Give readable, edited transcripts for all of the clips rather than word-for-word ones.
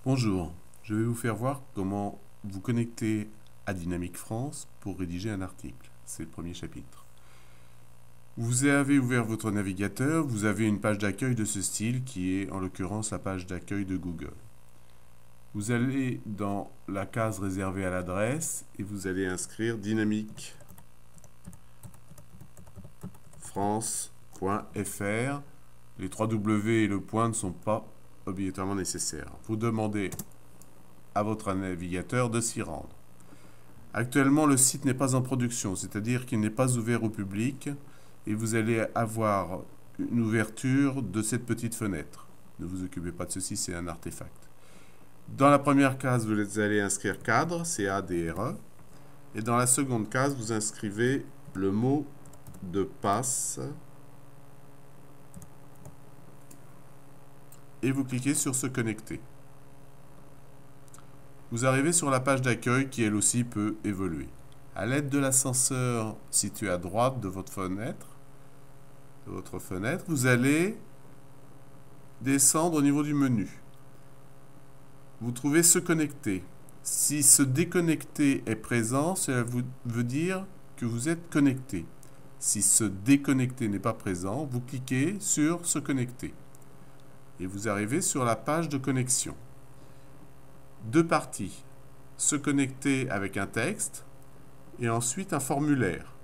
Bonjour, je vais vous faire voir comment vous connecter à Dynamique France pour rédiger un article. C'est le premier chapitre. Vous avez ouvert votre navigateur, vous avez une page d'accueil de ce style qui est en l'occurrence la page d'accueil de Google. Vous allez dans la case réservée à l'adresse et vous allez inscrire dynamiquefrance.fr. Les 3 W et le point ne sont pas obligatoirement nécessaires. Vous demandez à votre navigateur de s'y rendre. Actuellement, le site n'est pas en production, c'est-à-dire qu'il n'est pas ouvert au public et vous allez avoir une ouverture de cette petite fenêtre. Ne vous occupez pas de ceci, c'est un artefact. Dans la première case, vous allez inscrire cadre, C-A-D-R-E, et dans la seconde case, vous inscrivez le mot de passe et vous cliquez sur se connecter. Vous arrivez sur la page d'accueil qui elle aussi peut évoluer. À l'aide de l'ascenseur situé à droite de votre fenêtre, vous allez descendre au niveau du menu. Vous trouvez se connecter. Si se déconnecter est présent, cela veut dire que vous êtes connecté. Si se déconnecter n'est pas présent, vous cliquez sur se connecter. Et vous arrivez sur la page de connexion. Deux parties. Se connecter avec un texte et ensuite un formulaire.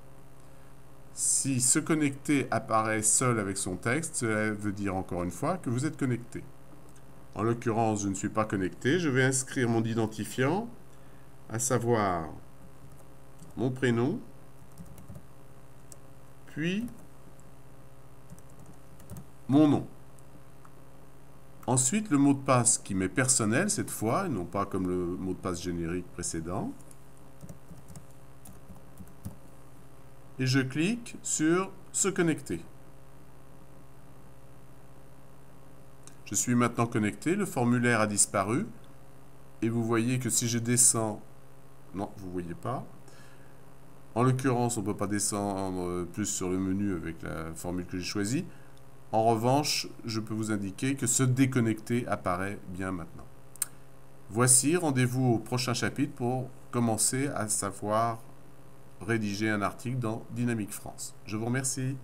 Si se connecter apparaît seul avec son texte, cela veut dire encore une fois que vous êtes connecté. En l'occurrence, je ne suis pas connecté. Je vais inscrire mon identifiant, à savoir mon prénom, puis mon nom. Ensuite, le mot de passe qui m'est personnel cette fois, et non pas comme le mot de passe générique précédent. Et je clique sur se connecter. Je suis maintenant connecté, le formulaire a disparu. Et vous voyez que si je descends... Non, vous ne voyez pas. En l'occurrence, on ne peut pas descendre plus sur le menu avec la formule que j'ai choisie. En revanche, je peux vous indiquer que se déconnecter apparaît bien maintenant. Voici, rendez-vous au prochain chapitre pour commencer à savoir rédiger un article dans Dynamique France. Je vous remercie.